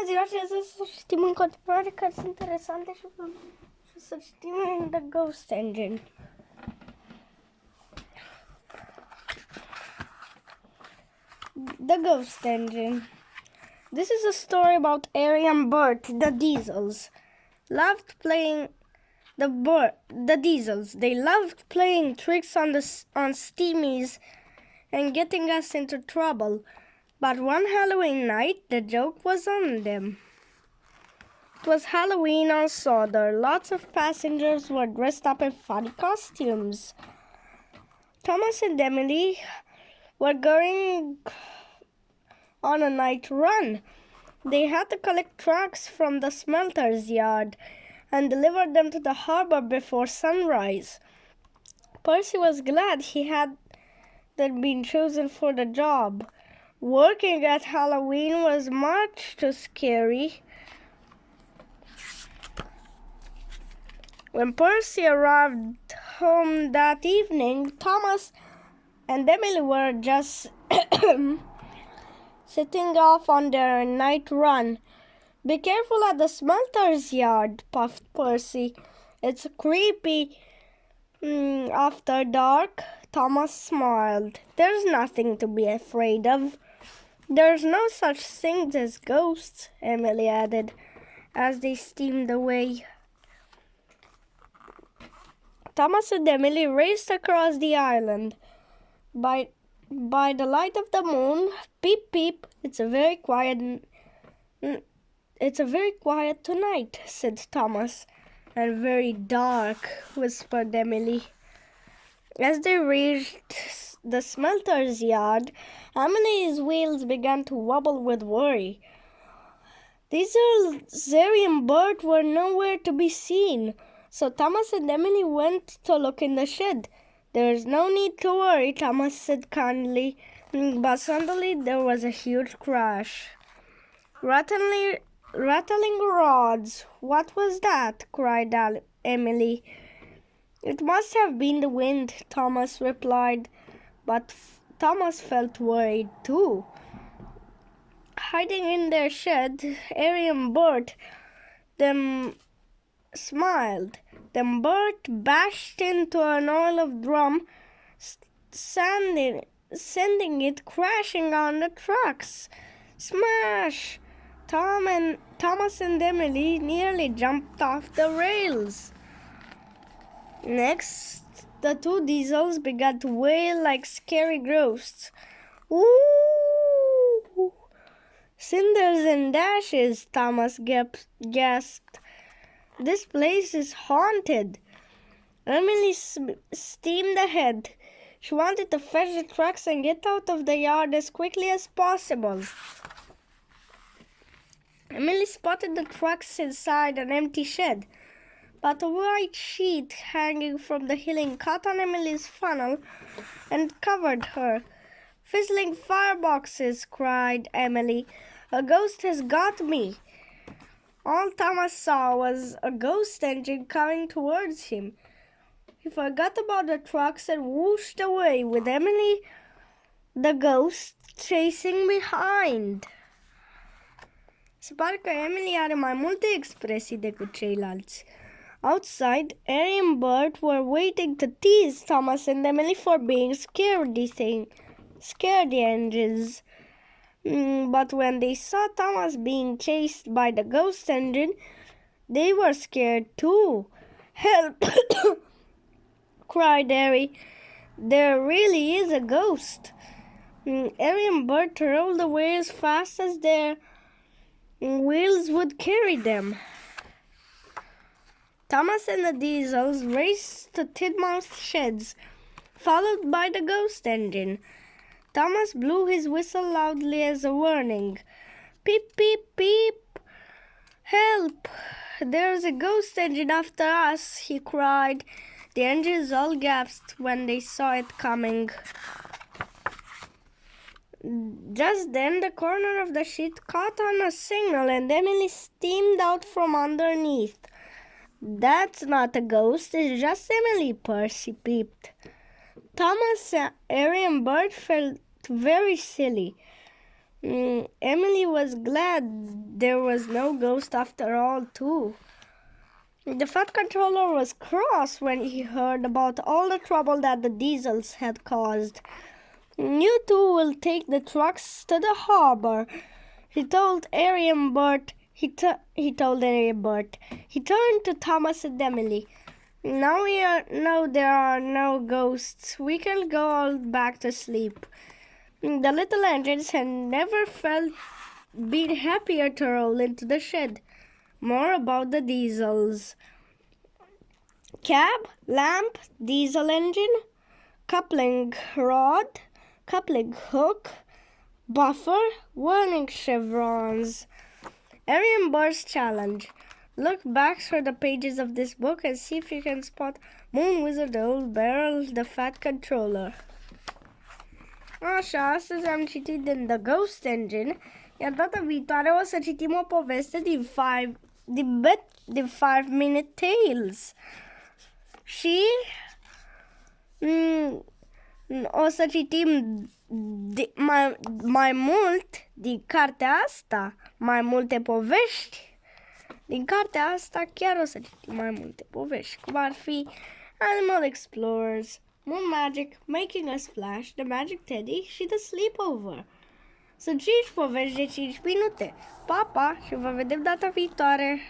Bună ziua și astăzi să știm în continuare care sunt interesante și să știm The Ghost Engine. The Ghost Engine. This is a story about Ari and Bert, the Diesels. Loved playing the Diesels. They loved playing tricks on Steamies and getting us into trouble. But one Halloween night, the joke was on them. It was Halloween on Sodor. Lots of passengers were dressed up in funny costumes. Thomas and Emily were going on a night run. They had to collect trucks from the smelter's yard and deliver them to the harbor before sunrise. Percy was glad he had been chosen for the job. Working at Halloween was much too scary. When Percy arrived home that evening, Thomas and Emily were just setting off on their night run. Be careful at the smelter's yard, puffed Percy. It's creepy after dark. Thomas smiled. There's nothing to be afraid of. There's no such thing as ghosts, Emily added, as they steamed away. Thomas and Emily raced across the island. By the light of the moon, peep peep, it's a very quiet tonight, said Thomas. And very dark, whispered Emily. As they reached the smelter's yard, Emily's wheels began to wobble with worry. Zeri and Bert were nowhere to be seen, so Thomas and Emily went to look in the shed. There's no need to worry, Thomas said kindly, but suddenly there was a huge crash. Rattling rods. What was that? Cried Emily. It must have been the wind, Thomas replied, but Thomas felt worried too. Hiding in their shed, Ari and Bert smiled. Then Bert bashed into an oil drum, sending it crashing on the trucks. Smash! Thomas and Emily nearly jumped off the rails. Next, the two Diesels began to wail like scary ghosts. Ooh! Cinders and dashes, Thomas gasped. This place is haunted. Emily steamed ahead. She wanted to fetch the trucks and get out of the yard as quickly as possible. Emily spotted the trucks inside an empty shed, but a white sheet hanging from the ceiling caught on Emily's funnel and covered her. Fizzling fireboxes, cried Emily. A ghost has got me. All Thomas saw was a ghost engine coming towards him. He forgot about the trucks and whooshed away with Emily, the ghost, chasing behind. Se pare că Emily are mai multe expresii decât ceilalți. Outside, Ari and Bert were waiting to tease Thomas and Emily for being scaredy engines. But when they saw Thomas being chased by the ghost engine, they were scared too. Help! cried Ari. There really is a ghost. Ari and Bert rolled away as fast as their wheels would carry them. Thomas and the Diesels raced to Tidmouth sheds, followed by the ghost engine. Thomas blew his whistle loudly as a warning. Peep, peep, peep! Help! There's a ghost engine after us, he cried. The engines all gasped when they saw it coming. Just then the corner of the sheet caught on a signal and Emily steamed out from underneath. That's not a ghost, it's just Emily, Percy peeped. Thomas, Ari and Bert felt very silly. Emily was glad there was no ghost after all, too. The Fat Controller was cross when he heard about all the trouble that the Diesels had caused. You two will take the trucks to the harbor, he told Harry and Bert. He told Harry and Bert. He turned to Thomas and Emily. Now there are no ghosts. We can go all back to sleep. The little engines had never been happier to roll into the shed. More about the Diesels. Cab, lamp, diesel engine, coupling rod, coupling hook, buffer, warning chevrons. Harry and Bert's challenge. Look back through the pages of this book and see if you can spot Moon Wizard, Old Barrel, the Fat Controller. Așa, astăzi am citit din The Ghost Engine, iar data viitoare o să citim o poveste din 5 Minute Tales. Și o să citim mai mult din cartea asta, mai multe povești. Din cartea asta chiar o să citim mai multe povești, cum ar fi Animal Explorers, Moon Magic, Making a Splash, The Magic Teddy și The Sleepover. Sunt 5 povești de 5 minute. Pa, pa și vă vedem data viitoare!